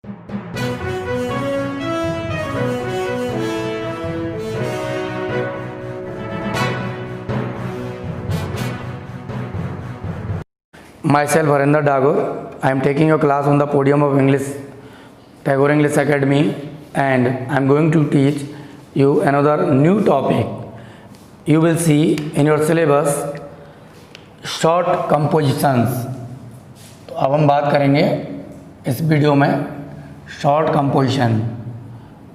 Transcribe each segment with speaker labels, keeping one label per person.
Speaker 1: Myself Harinder Dagor. I am taking a class on the podium of English, Tagore English Academy, and I am going to teach you another new topic. You will see in your syllabus short compositions. तो अब हम बात करेंगे इस video में short composition,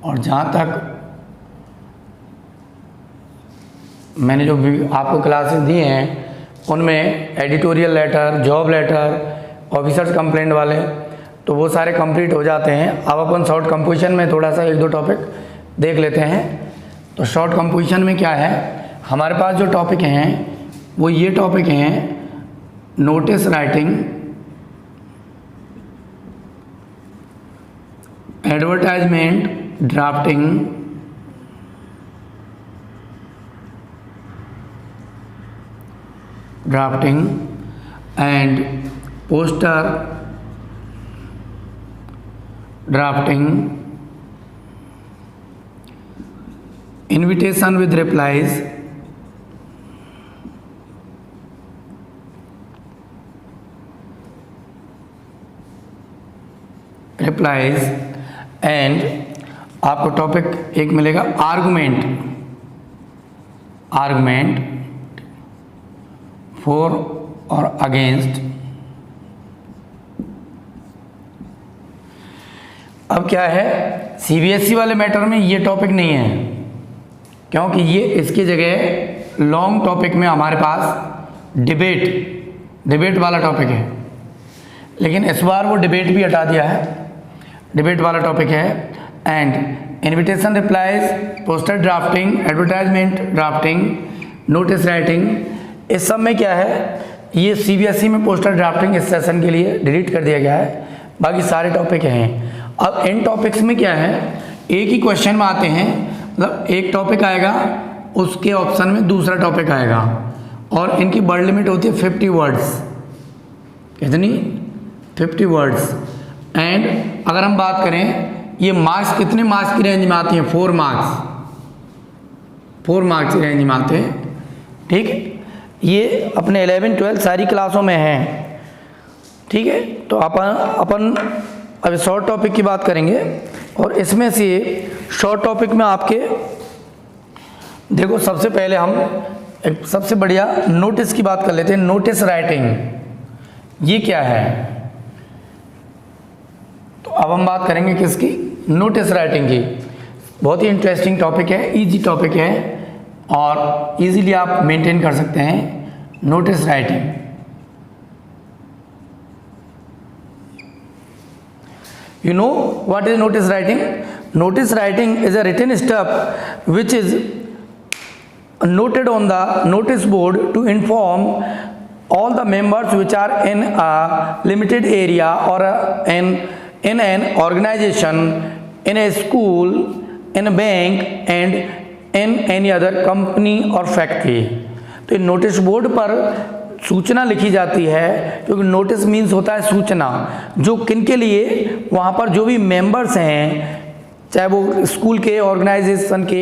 Speaker 1: और जहाँ तक मैंने जो भी आपको क्लासेस दिए हैं उनमें editorial letter, job letter, officers complaint वाले, तो वो सारे कंप्लीट हो जाते हैं। अब अपन शॉर्ट कंपोजिशन में थोड़ा सा एक दो टॉपिक देख लेते हैं। तो शॉर्ट कंपोजिशन में क्या है, हमारे पास जो टॉपिक हैं वो ये टॉपिक हैं: notice writing, advertisement drafting, and poster drafting, invitation with replies, and आपको टॉपिक एक मिलेगा आर्गुमेंट फॉर और अगेंस्ट। अब क्या है, सीबीएसई वाले मैटर में ये टॉपिक नहीं है, क्योंकि ये इसकी जगह लॉन्ग टॉपिक में हमारे पास डिबेट वाला टॉपिक है। लेकिन इस बार वो डिबेट भी हटा दिया है, डिबेट वाला टॉपिक है। And invitation replies, poster drafting, advertisement drafting, notice writing, इस सब में क्या है, ये सीबीएसई में पोस्टर ड्राफ्टिंग इस सेशन के लिए डिलीट कर दिया गया है, बाकी सारे टॉपिक हैं। अब इन टॉपिक्स में क्या है, एक ही क्वेश्चन में आते हैं, मतलब एक टॉपिक आएगा उसके ऑप्शन में दूसरा टॉपिक आएगा, और इनकी वर्ड लिमिट होती है 50 वर्ड्स। कितनी? 50 वर्ड्स। एंड अगर हम बात करें ये मार्क्स कितने मार्क्स की रेंज में आती हैं, 4 मार्क्स की रेंज में आते हैं। ठीक है, ये अपने 11-12 सारी क्लासों में हैं। ठीक है, तो अपन अभी शॉर्ट टॉपिक की बात करेंगे, और इसमें से शॉर्ट टॉपिक में आपके देखो, सबसे पहले हम एक सबसे बढ़िया नोटिस की बात कर लेते हैं। नोटिस राइटिंग ये क्या है, तो अब हम बात करेंगे किसकी, नोटिस राइटिंग की। बहुत ही इंटरेस्टिंग टॉपिक है, इजी टॉपिक है, और इजीली आप मेंटेन कर सकते हैं notice writing. You know what is notice writing? Notice writing is a written step which is noted on the notice board to inform all the members which are in a limited area or in an organization, in a school, in a bank and in any other company or factory। तो notice board पर सूचना लिखी जाती है, क्योंकि notice means होता है सूचना, जो किन के लिए, वहाँ पर जो भी मेंबर्स हैं, चाहे वो स्कूल के, ऑर्गेनाइजेशन के,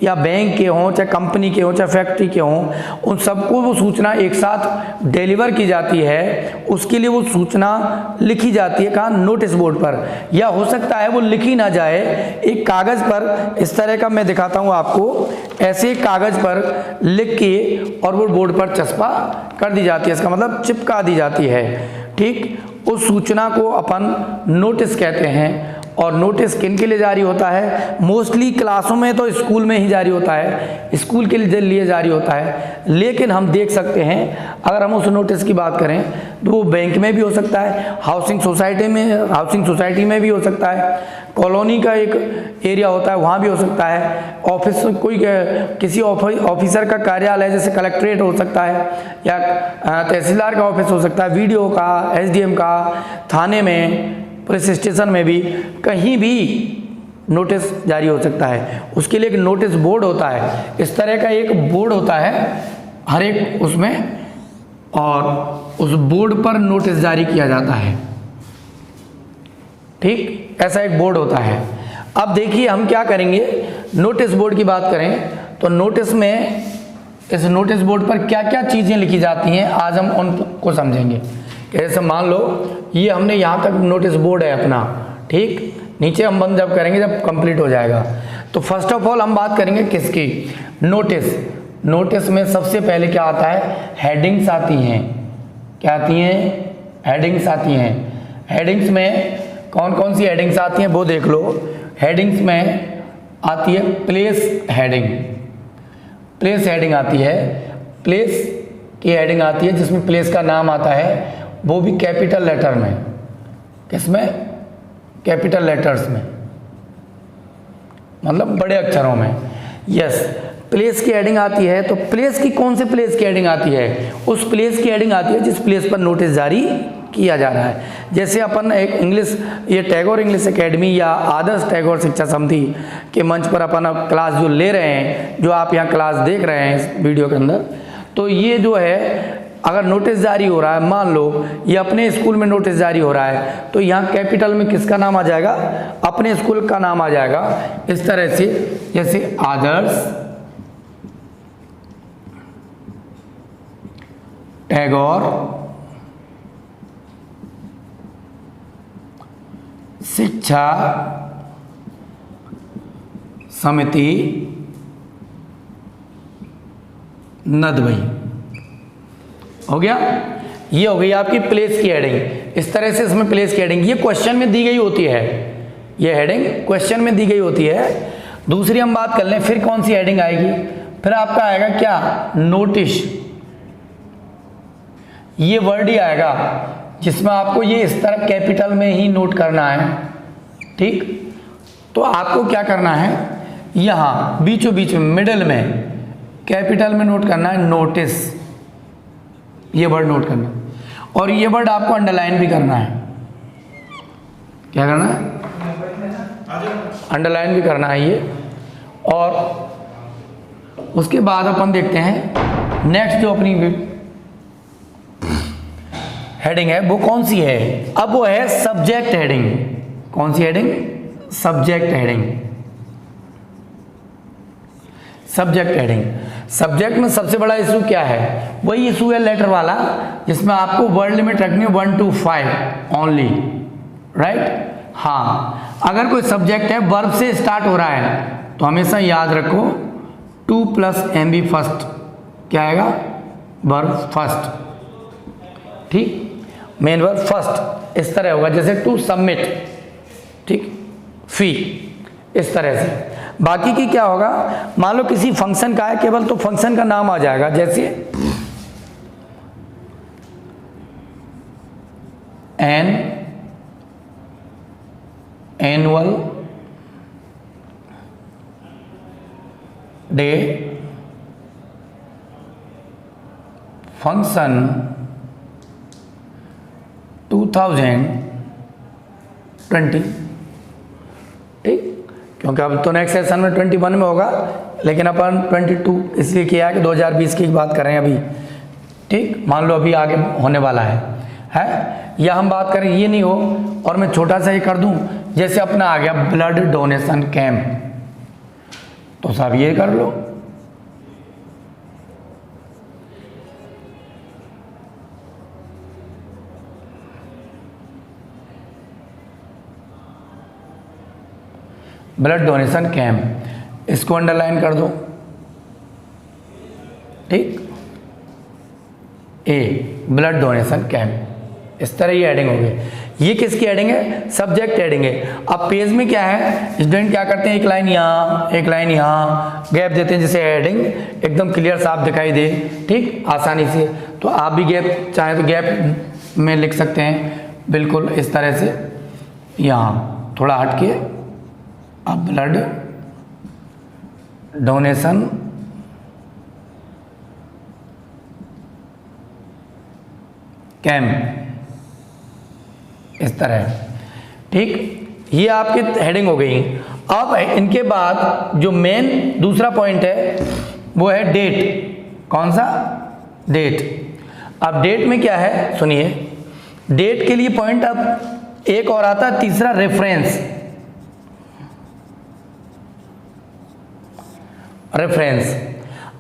Speaker 1: या बैंक के हों, चाहे कंपनी के हों, चाहे फैक्ट्री के हों, उन सबको वो सूचना एक साथ डिलीवर की जाती है। उसके लिए वो सूचना लिखी जाती है कहाँ, नोटिस बोर्ड पर, या हो सकता है वो लिखी ना जाए, एक कागज़ पर, इस तरह का मैं दिखाता हूँ आपको, ऐसे एक कागज़ पर लिख के और वो बोर्ड पर चस्पा कर दी जाती है, इसका मतलब चिपका दी जाती है। ठीक, उस सूचना को अपन नोटिस कहते हैं। और नोटिस किन के लिए जारी होता है, मोस्टली क्लासों में तो स्कूल में ही जारी होता है, स्कूल के लिए जारी होता है। लेकिन हम देख सकते हैं, अगर हम उस नोटिस की बात करें तो वो बैंक में भी हो सकता है, हाउसिंग सोसाइटी में भी हो सकता है, कॉलोनी का एक एरिया होता है वहाँ भी हो सकता है, ऑफिस कोई किसी ऑफिसर का कार्यालय जैसे कलेक्ट्रेट हो सकता है, या तहसीलदार का ऑफिस हो सकता है, वीडियो का, एसडीएम का, थाने में, पुलिस स्टेशन में भी, कहीं भी नोटिस जारी हो सकता है। उसके लिए एक नोटिस बोर्ड होता है, इस तरह का एक बोर्ड होता है हर एक उसमें, और उस बोर्ड पर नोटिस जारी किया जाता है। ठीक, ऐसा एक बोर्ड होता है। अब देखिए हम क्या करेंगे, नोटिस बोर्ड की बात करें तो नोटिस में, इस नोटिस बोर्ड पर क्या क्या चीज़ें लिखी जाती हैं आज हम उनको समझेंगे। जैसे मान लो ये हमने यहाँ तक नोटिस बोर्ड है अपना, ठीक, नीचे हम बंद जब करेंगे जब कंप्लीट हो जाएगा। तो फर्स्ट ऑफ ऑल हम बात करेंगे किसकी, नोटिस। नोटिस में सबसे पहले क्या आता है, हेडिंग्स आती हैं। क्या आती हैं, हेडिंग्स आती हैं। हेडिंग्स में कौन कौन सी हेडिंग्स आती हैं वो देख लो। हेडिंग्स में आती है प्लेस हेडिंग, प्लेस हेडिंग आती है, प्लेस की हेडिंग आती है जिसमें प्लेस का नाम आता है, वो भी कैपिटल लेटर में। किसमें, कैपिटल लेटर्स में, मतलब बड़े अक्षरों में। यस, प्लेस की हेडिंग आती है। तो प्लेस की कौन से प्लेस की हेडिंग आती है, उस प्लेस की हेडिंग आती है जिस प्लेस पर नोटिस जारी किया जा रहा है। जैसे अपन एक इंग्लिश, ये टैगोर इंग्लिश एकेडमी या आदर्श टैगोर शिक्षा समिति के मंच पर अपन क्लास जो ले रहे हैं, जो आप यहाँ क्लास देख रहे हैं इस वीडियो के अंदर, तो ये जो है अगर नोटिस जारी हो रहा है, मान लो ये अपने स्कूल में नोटिस जारी हो रहा है, तो यहाँ कैपिटल में किसका नाम आ जाएगा, अपने स्कूल का नाम आ जाएगा। इस तरह से जैसे आदर्श टैगोर शिक्षा समिति नदबई, हो गया। ये हो गई आपकी प्लेस की हेडिंग। इस तरह से इसमें प्लेस की हेडिंग ये क्वेश्चन में दी गई होती है, ये हेडिंग क्वेश्चन में दी गई होती है। दूसरी हम बात कर लें, फिर कौन सी हेडिंग आएगी, फिर आपका आएगा क्या, नोटिस। ये वर्ड ही आएगा जिसमें आपको ये इस तरह कैपिटल में ही नोट करना है, ठीक। तो आपको क्या करना है, यहाँ बीचों बीच में मिडिल में कैपिटल में नोट करना है नोटिस, ये वर्ड नोट करना। और ये वर्ड आपको अंडरलाइन भी करना है। क्या करना है, अंडरलाइन भी करना है ये। और उसके बाद अपन देखते हैं नेक्स्ट जो अपनी हेडिंग है वो कौन सी है। अब वो है सब्जेक्ट हेडिंग। कौन सी heading, subject heading. Subject heading, subject में सबसे बड़ा इशू क्या है, वही इशू है लेटर वाला, जिसमें आपको वर्ड लिमिट रखनी है 1 to 5 ओनली, राइट। हाँ, अगर कोई सब्जेक्ट है वर्ब से स्टार्ट हो रहा है तो हमेशा याद रखो 2 + MB फर्स्ट, क्या आएगा, वर्ब फर्स्ट, ठीक, मेन वर्ब फर्स्ट। इस तरह होगा जैसे टू सबमिट, ठीक, फी, इस तरह से। बाकी की क्या होगा, मान लो किसी फंक्शन का है केवल, तो फंक्शन का नाम आ जाएगा, जैसे एनुअल डे फंक्शन 2020, ठीक, क्योंकि अब तो नेक्स्ट सेशन में 21 में होगा, लेकिन अपन 22 इसलिए किया है कि 2020 की बात करें अभी, ठीक। मान लो अभी आगे होने वाला है, या हम बात करें ये नहीं हो और मैं छोटा सा ही कर दूं, जैसे अपना आ गया ब्लड डोनेशन कैंप, तो सब ये कर लो। ब्लड डोनेशन कैंप, इसको अंडरलाइन कर दो, ठीक, ए ब्लड डोनेशन कैंप, इस तरह ये हेडिंग हो गई। ये किसकी हेडिंग है, सब्जेक्ट हेडिंग है। अब पेज में क्या है, स्टूडेंट क्या करते हैं, एक लाइन यहाँ एक लाइन यहाँ गैप देते हैं, जिससे हेडिंग एकदम क्लियर साफ दिखाई दे, ठीक, आसानी से। तो आप भी गैप चाहे तो गैप में लिख सकते हैं, बिल्कुल इस तरह से, यहाँ थोड़ा हट के, अब ब्लड डोनेशन कैंप, इस तरह, ठीक। ये आपकी हेडिंग हो गई। अब इनके बाद जो मेन दूसरा पॉइंट है वो है डेट। कौन सा, डेट। अब डेट में क्या है सुनिए, डेट के लिए पॉइंट अब एक और आता है तीसरा रेफरेंस। रेफरेंस,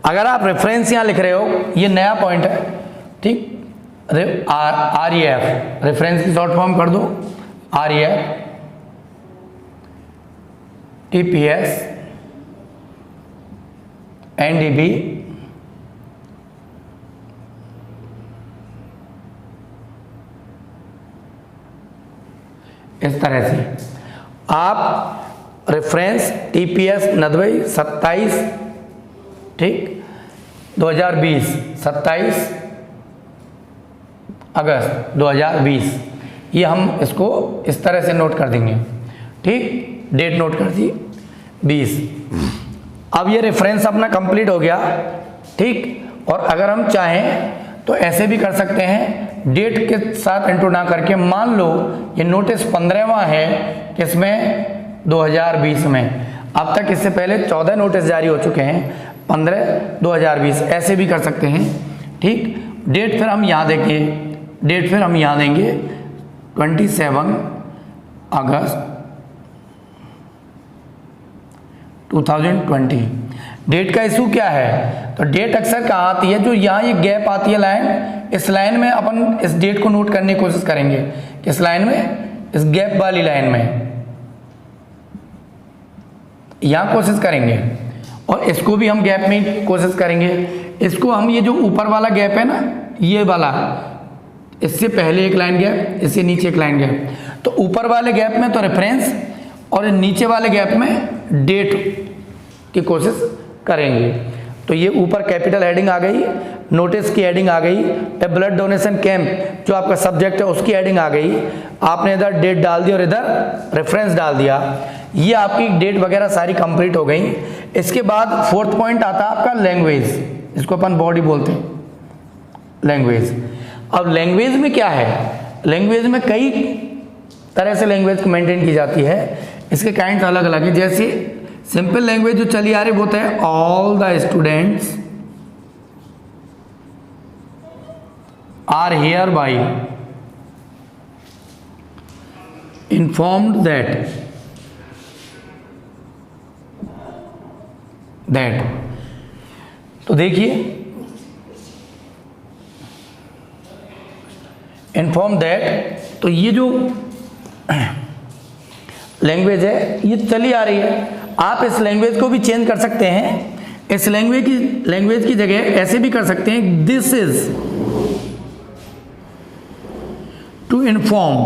Speaker 1: अगर आप रेफरेंस यहां लिख रहे हो, ये नया पॉइंट है, ठीक, REF, रेफरेंस की शॉर्ट फॉर्म कर दो REF, TPS, NDB, इस तरह से आप रेफरेंस TPS 27, ठीक, 2020, 27 अगस्त 2020, ये हम इसको इस तरह से नोट कर देंगे, ठीक, डेट नोट कर दी 20। अब ये रेफरेंस अपना कंप्लीट हो गया, ठीक। और अगर हम चाहें तो ऐसे भी कर सकते हैं, डेट के साथ इंटू ना करके, मान लो ये नोटिस 15वां है, किसमें, 2020 में। अब तक इससे पहले 14 नोटिस जारी हो चुके हैं, 15/2020, ऐसे भी कर सकते हैं, ठीक। डेट फिर हम यहाँ देंगे, डेट फिर हम यहाँ देंगे 27 अगस्त 2020। डेट का इशू क्या है, तो डेट अक्सर कहाँ आती है, जो यहाँ ये गैप आती है लाइन, इस लाइन में अपन इस डेट को नोट करने की कोशिश करेंगे, किस लाइन में, इस गैप वाली लाइन में, यहाँ कोशिश करेंगे। और इसको भी हम गैप में कोशिश करेंगे। इसको हम, ये जो ऊपर वाला गैप है ना, ये वाला, इससे पहले एक लाइन गैप, इससे नीचे एक लाइन गैप, तो ऊपर वाले गैप में तो रेफरेंस, और नीचे वाले गैप में डेट की कोशिश करेंगे। तो ये ऊपर कैपिटल हेडिंग आ गई, नोटिस की हेडिंग आ गई, ब्लड डोनेशन कैंप जो आपका सब्जेक्ट है उसकी हेडिंग आ गई, आपने इधर डेट डाल दी और इधर रेफरेंस डाल दिया, ये आपकी डेट वगैरह सारी कंप्लीट हो गई। इसके बाद फोर्थ पॉइंट आता है आपका लैंग्वेज, इसको अपन बॉडी बोलते हैं, लैंग्वेज। अब लैंग्वेज में क्या है, लैंग्वेज में कई तरह से लैंग्वेज को मेंटेन की जाती है, इसके काइंड अलग अलग है। जैसे सिंपल लैंग्वेज जो चली आ रही वो है all the students are here by informed that. तो देखिए, इन्फॉर्म दैट, तो ये जो लैंग्वेज है ये चली आ रही है। आप इस लैंग्वेज को भी चेंज कर सकते हैं, इस लैंग्वेज की जगह ऐसे भी कर सकते हैं, this is to inform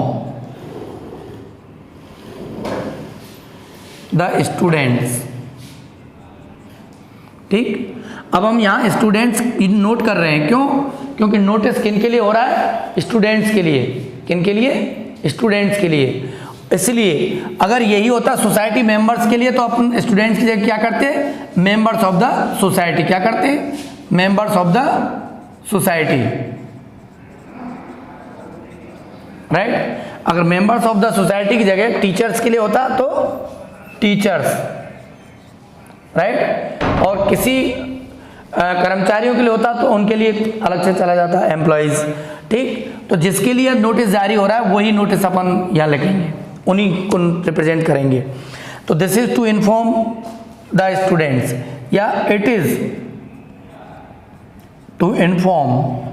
Speaker 1: the students, ठीक। अब हम यहाँ स्टूडेंट्स नोट कर रहे हैं, क्यों, क्योंकि नोटिस किन के लिए हो रहा है, स्टूडेंट्स के लिए। किन के लिए, स्टूडेंट्स के लिए। इसलिए अगर यही होता सोसाइटी मेंबर्स के लिए, तो अपन स्टूडेंट्स की जगह क्या करते, मेंबर्स ऑफ द सोसाइटी, क्या करते, members of the society, right. अगर मेंबर्स ऑफ द सोसाइटी की जगह टीचर्स के लिए होता तो टीचर्स, राइट। और किसी कर्मचारियों के लिए होता तो उनके लिए अलग से चला जाता है, एम्प्लॉइज, ठीक। तो जिसके लिए नोटिस जारी हो रहा है वही नोटिस अपन यहाँ लिखेंगे, उन्हीं को रिप्रेजेंट करेंगे। तो this is to inform the students, या it is to inform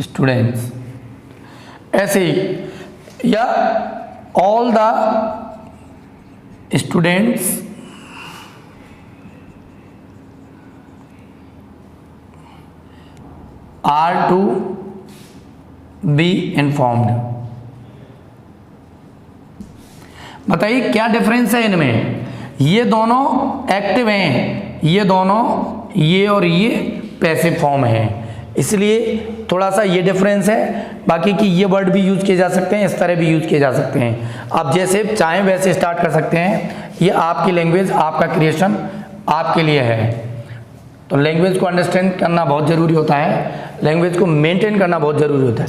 Speaker 1: students, ऐसे ही, या all the students are to be informed. बताइए क्या डिफरेंस है इनमें, ये दोनों एक्टिव हैं, ये दोनों, ये और ये पैसिव फॉर्म है, इसलिए थोड़ा सा ये डिफरेंस है। बाकी कि ये वर्ड भी यूज किए जा सकते हैं, इस तरह भी यूज किए जा सकते हैं, आप जैसे चाहें वैसे स्टार्ट कर सकते हैं। ये आपकी लैंग्वेज, आपका क्रिएशन आपके लिए है। तो लैंग्वेज को अंडरस्टैंड करना बहुत ज़रूरी होता है, लैंग्वेज को मेंटेन करना बहुत ज़रूरी होता है।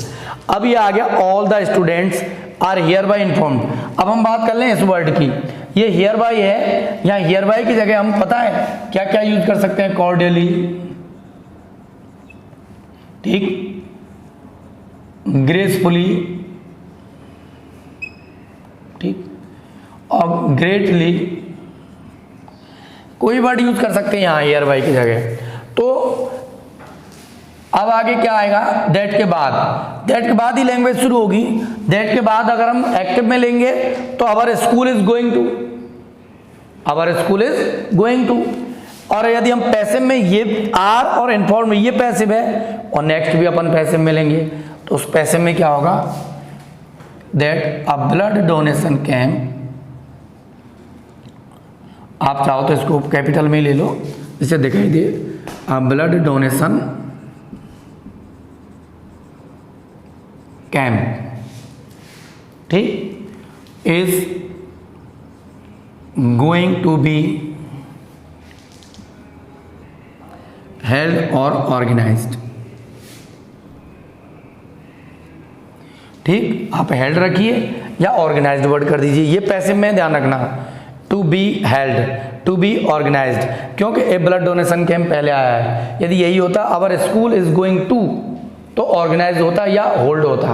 Speaker 1: अब ये आ गया all the students are here by informed. अब हम बात कर लें इस वर्ड की, ये हियर बाय है, यहाँ हियर बाय की जगह हम पता है क्या क्या यूज कर सकते हैं, कॉर्डियली, ठीक, ग्रेसफुली, ठीक, और ग्रेटली, कोई वर्ड यूज कर सकते हैं यहाँ एयर बाई की जगह। तो अब आगे क्या आएगा, दैट के बाद, दैट के बाद ही लैंग्वेज शुरू होगी। दैट के बाद अगर हम एक्टिव में लेंगे तो our school is going to, our school is going to. और यदि हम पैसिव में, ये आर और इन्फॉर्म में ये पैसिव है और नेक्स्ट भी अपन पैसिव में लेंगे, तो उस पैसिव में क्या होगा, that a blood donation camp, आप चाहो तो इसको कैपिटल में ले लो जिसे दिखाई दे, अ ब्लड डोनेशन कैंप, ठीक, is going to be held और ऑर्गेनाइज्ड। ठीक, आप हेल्ड रखिए या ऑर्गेनाइज्ड वर्ड कर दीजिए, ये पैसिव में ध्यान रखना, to be held, to be organised, क्योंकि ए ब्लड डोनेशन कैंप पहले आया है। यदि यही होता our school is going to, तो ऑर्गेनाइज होता या होल्ड होता।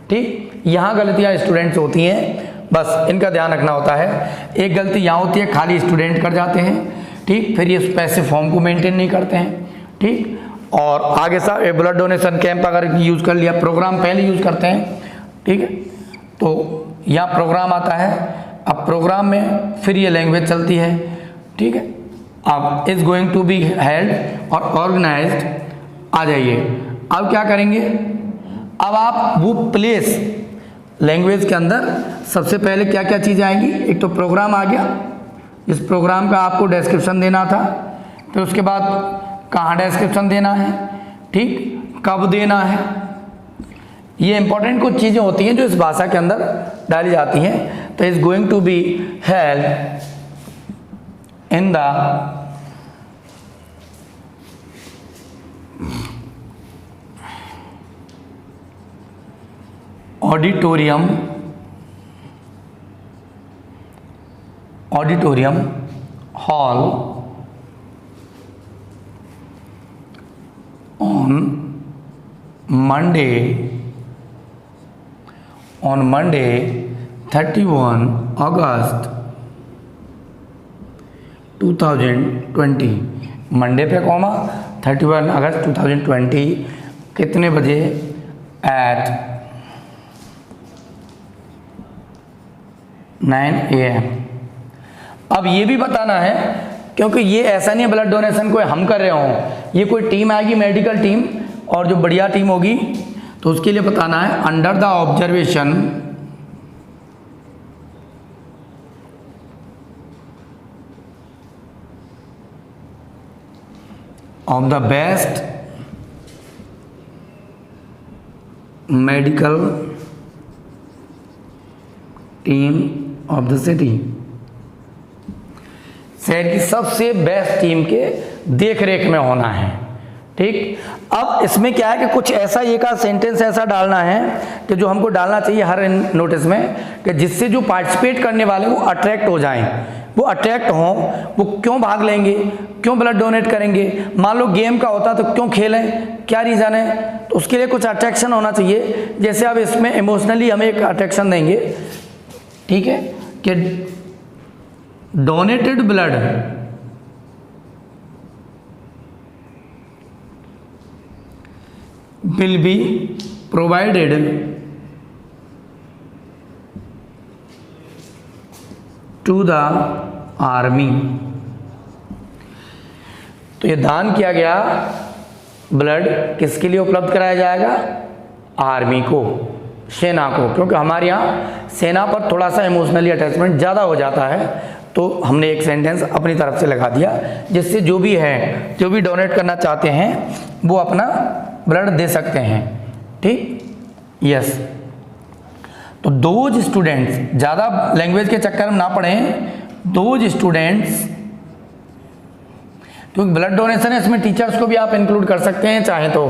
Speaker 1: ठीक, यहाँ गलतियाँ स्टूडेंट्स होती हैं, बस इनका ध्यान रखना होता है। एक गलती यहाँ होती है, खाली स्टूडेंट कर जाते हैं, ठीक, फिर ये पैसिव फॉर्म को मेंटेन नहीं करते हैं। ठीक, और आगे सा ए ब्लड डोनेशन कैंप अगर यूज़ कर लिया, प्रोग्राम पहले यूज़ करते हैं, ठीक है, तो यहाँ प्रोग्राम आता है, अब प्रोग्राम में फिर ये लैंग्वेज चलती है। ठीक है, अब is going to be held और ऑर्गेनाइज्ड आ जाइए। अब क्या करेंगे, अब आप वो प्लेस लैंग्वेज के अंदर सबसे पहले क्या क्या चीज़ें आएंगी, एक तो प्रोग्राम आ गया, इस प्रोग्राम का आपको डिस्क्रिप्शन देना था, फिर उसके बाद कहाँ डिस्क्रिप्शन देना है, ठीक, कब देना है, ये इंपॉर्टेंट कुछ चीज़ें होती हैं जो इस भाषा के अंदर डाली जाती हैं। तो is going to be held in the auditorium hall on Monday 31 August 2020, Monday पे कॉमा 31 अगस्त 2020 कितने बजे, एट 9 AM। अब ये भी बताना है, क्योंकि ये ऐसा नहीं है ब्लड डोनेशन कोई हम कर रहे हों, ये कोई टीम आएगी, मेडिकल टीम, और जो बढ़िया टीम होगी तो उसके लिए बताना है under the observation of the best medical team of the city, शहर की सबसे बेस्ट टीम के देख रेख में होना है। ठीक, अब इसमें क्या है कि कुछ ऐसा एक आध सेंटेंस ऐसा डालना है कि जो हमको डालना चाहिए हर नोटिस में, कि जिससे जो पार्टिसिपेट करने वाले वो अट्रैक्ट हो जाएं, वो अट्रैक्ट हों, वो क्यों भाग लेंगे, क्यों ब्लड डोनेट करेंगे, मान लो गेम का होता तो क्यों खेलें, क्या रीज़न है, तो उसके लिए कुछ अट्रैक्शन होना चाहिए। जैसे अब इसमें इमोशनली हमें एक अट्रैक्शन देंगे, ठीक है, कि donated blood will be provided to the army। तो ये दान किया गया ब्लड किसके लिए उपलब्ध कराया जाएगा, आर्मी को, सेना को, क्योंकि हमारे यहाँ सेना पर थोड़ा सा इमोशनली अटैचमेंट ज़्यादा हो जाता है। तो हमने एक सेंटेंस अपनी तरफ से लगा दिया, जिससे जो भी है, जो भी डोनेट करना चाहते हैं वो अपना ब्लड दे सकते हैं। ठीक, यस। तो दोज स्टूडेंट्स, ज़्यादा लैंग्वेज के चक्कर में ना पड़ें, दोज स्टूडेंट्स, क्योंकि ब्लड डोनेशन है इसमें टीचर्स को भी आप इंक्लूड कर सकते हैं चाहे तो,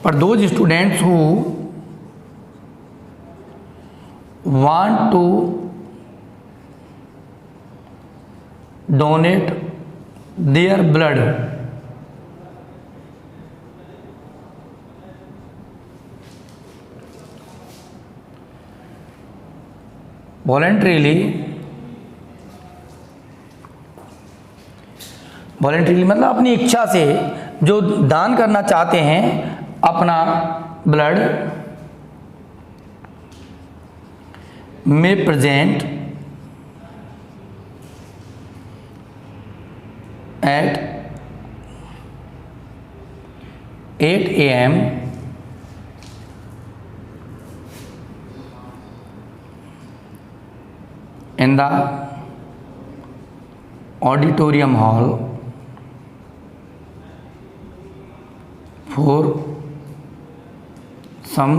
Speaker 1: पर those students who want to donate their blood voluntarily मतलब अपनी इच्छा से जो दान करना चाहते हैं अपना ब्लड में present at 8 AM in the auditorium hall for some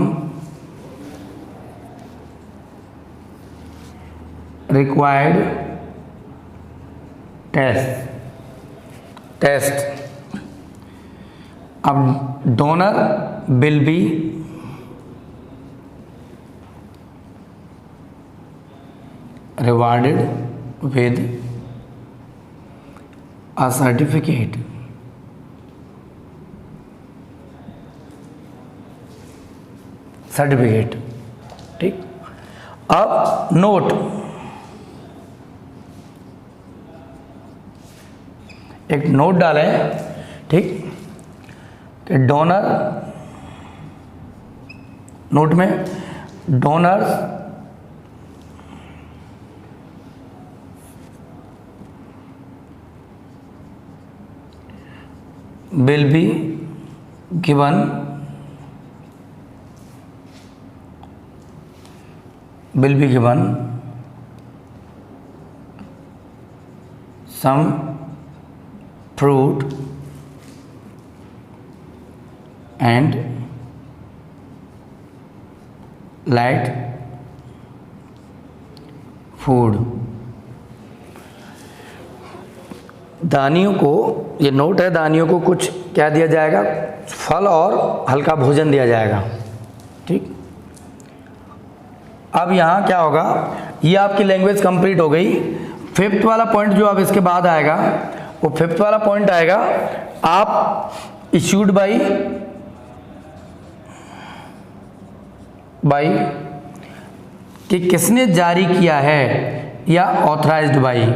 Speaker 1: required test. अब donor will be rewarded with a certificate ठीक। अब नोट, एक नोट डालें, ठीक, कि डोनर, नोट में donors will be given some fruit and light food। दानियों को, ये नोट है, दानियों को कुछ क्या दिया जाएगा, फल और हल्का भोजन दिया जाएगा, ठीक। अब यहाँ क्या होगा, ये आपकी लैंग्वेज कंप्लीट हो गई। फिफ्थ वाला पॉइंट जो अब इसके बाद आएगा, वो फिफ्थ वाला पॉइंट आएगा, आप इश्यूड बाई कि किसने जारी किया है, या ऑथराइज्ड बाई,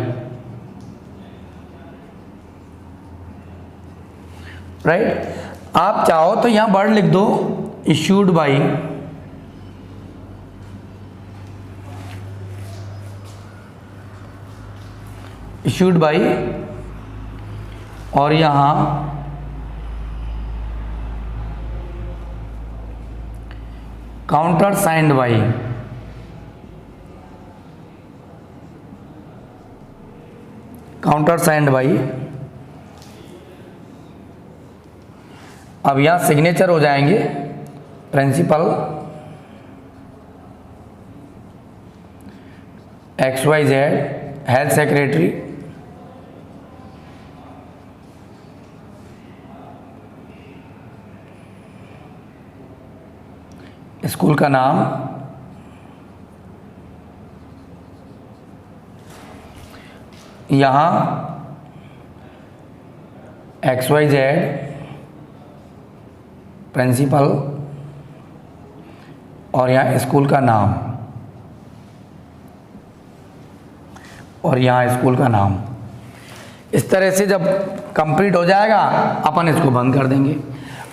Speaker 1: राइट। आप चाहो तो यहां वर्ड लिख दो इश्यूड बाई, और यहां काउंटर साइंड बाई, अब यहां सिग्नेचर हो जाएंगे principal XYZ, health secretary, school का नाम, यहाँ XYZ प्रिंसिपल, और यहाँ स्कूल का नाम, और यहाँ स्कूल का नाम। इस तरह से जब कंप्लीट हो जाएगा अपन इसको बंद कर देंगे।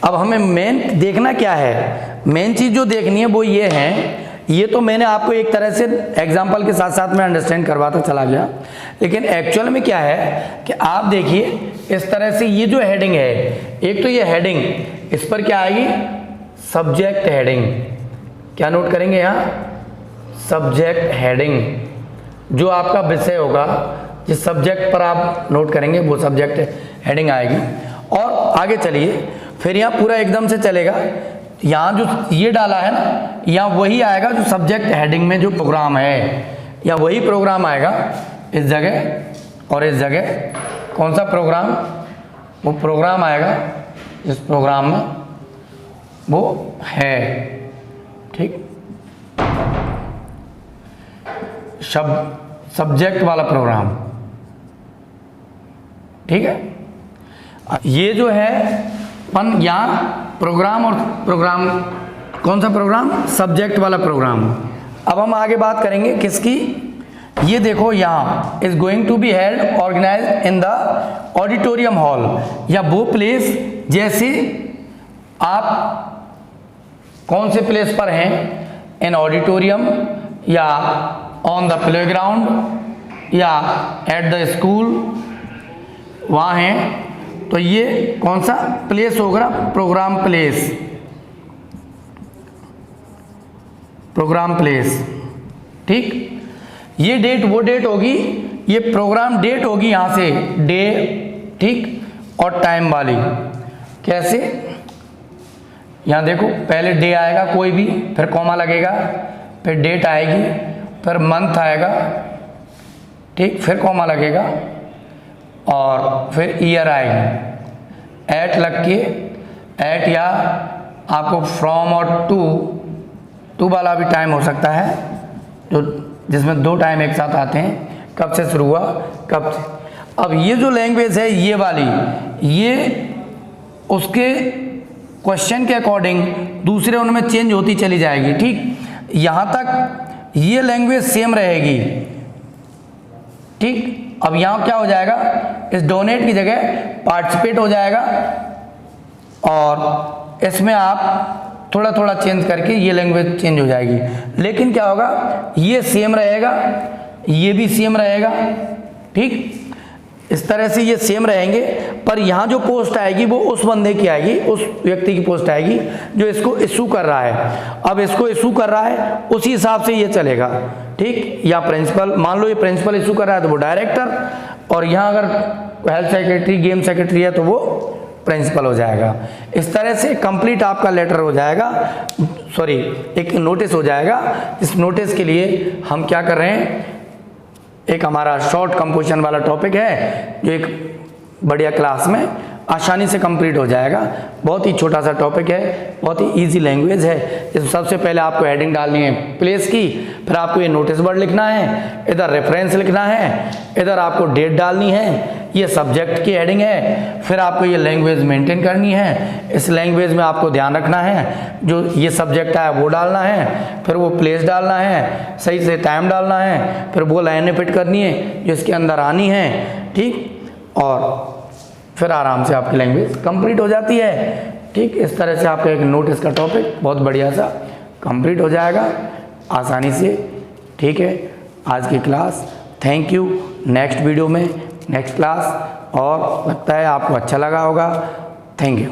Speaker 1: अब हमें मेन देखना क्या है, मेन चीज़ जो देखनी है वो ये है, ये तो मैंने आपको एक तरह से एग्जाम्पल के साथ साथ में अंडरस्टैंड करवाता चला गया, लेकिन एक्चुअल में क्या है कि आप देखिए इस तरह से ये जो हेडिंग है, एक तो ये हेडिंग, इस पर क्या आएगी, सब्जेक्ट हेडिंग। क्या नोट करेंगे यहाँ, सब्जेक्ट हेडिंग। जो आपका विषय होगा, जिस सब्जेक्ट पर आप नोट करेंगे वो सब्जेक्ट हेडिंग आएगी। और आगे चलिए, फिर यहाँ पूरा एकदम से चलेगा, यहाँ जो ये डाला है ना, यहाँ वही आएगा जो सब्जेक्ट हेडिंग में जो प्रोग्राम है, या वही प्रोग्राम आएगा इस जगह और इस जगह। कौन सा प्रोग्राम, वो प्रोग्राम आएगा इस प्रोग्राम में, वो है, ठीक, सब्जेक्ट वाला प्रोग्राम, ठीक है। ये जो है अपन यहाँ प्रोग्राम, और प्रोग्राम कौन सा प्रोग्राम, सब्जेक्ट वाला प्रोग्राम, अब हम आगे बात करेंगे किसकी, ये देखो यहाँ is going to be held organise in the auditorium hall, या वो प्लेस जैसे आप कौन से प्लेस पर हैं, इन ऑडिटोरियम या ऑन द प्लेग्राउंड या एट द स्कूल, वहाँ हैं। तो ये कौन सा प्लेस होगा, प्रोग्राम प्लेस, प्रोग्राम प्लेस, ठीक। ये डेट वो डेट होगी, ये प्रोग्राम डेट होगी यहाँ से डे, ठीक, और टाइम वाली। कैसे, यहाँ देखो पहले डे आएगा कोई भी, फिर कॉमा लगेगा, फिर डेट आएगी, फिर मंथ आएगा, ठीक, फिर कॉमा लगेगा और फिर ईयर आएगी। एट लग के, एट या आपको फ्रॉम और टू वाला भी टाइम हो सकता है, जो जिसमें दो टाइम एक साथ आते हैं, कब से शुरू हुआ कब से। अब ये जो लैंग्वेज है ये वाली, ये उसके क्वेश्चन के अकॉर्डिंग दूसरे उनमें चेंज होती चली जाएगी, ठीक। यहाँ तक ये लैंग्वेज सेम रहेगी, ठीक। अब यहाँ क्या हो जाएगा, इस डोनेट की जगह पार्टिसिपेट हो जाएगा और इसमें आप थोड़ा थोड़ा चेंज करके ये लैंग्वेज चेंज हो जाएगी। लेकिन क्या होगा, ये सेम रहेगा, ये भी सेम रहेगा, ठीक। इस तरह से ये सेम रहेंगे, पर यहाँ जो पोस्ट आएगी वो उस बंदे की आएगी, उस व्यक्ति की पोस्ट आएगी जो इसको इशू कर रहा है। अब इसको इशू कर रहा है उसी हिसाब से ये चलेगा, ठीक। या प्रिंसिपल, मान लो ये प्रिंसिपल इशू कर रहा है तो वो डायरेक्टर, और यहाँ अगर हेल्थ सेक्रेटरी, गेम सेक्रेटरी है तो वो प्रिंसिपल हो जाएगा। इस तरह से कंप्लीट आपका लेटर हो जाएगा, सॉरी एक नोटिस हो जाएगा। इस नोटिस के लिए हम क्या कर रहे हैं, एक हमारा शॉर्ट कंपोजिशन वाला टॉपिक है जो एक बढ़िया क्लास में आसानी से कंप्लीट हो जाएगा। बहुत ही छोटा सा टॉपिक है, बहुत ही इजी लैंग्वेज है। इसमें सबसे पहले आपको हेडिंग डालनी है प्लेस की, फिर आपको ये नोटिस वर्ड लिखना है, इधर रेफरेंस लिखना है, इधर आपको डेट डालनी है, ये सब्जेक्ट की हेडिंग है, फिर आपको ये लैंग्वेज मेंटेन करनी है। इस लैंग्वेज में आपको ध्यान रखना है जो ये सब्जेक्ट है वो डालना है, फिर वो प्लेस डालना है, सही से टाइम डालना है, फिर वो लाइनें फिट करनी है जो इसके अंदर आनी है, ठीक। और फिर आराम से आपकी लैंग्वेज कंप्लीट हो जाती है, ठीक। इस तरह से आपका एक नोटिस का टॉपिक बहुत बढ़िया सा कंप्लीट हो जाएगा आसानी से, ठीक है। आज की class, thank you. Next video में नेक्स्ट क्लास, और लगता है आपको अच्छा लगा होगा। Thank you.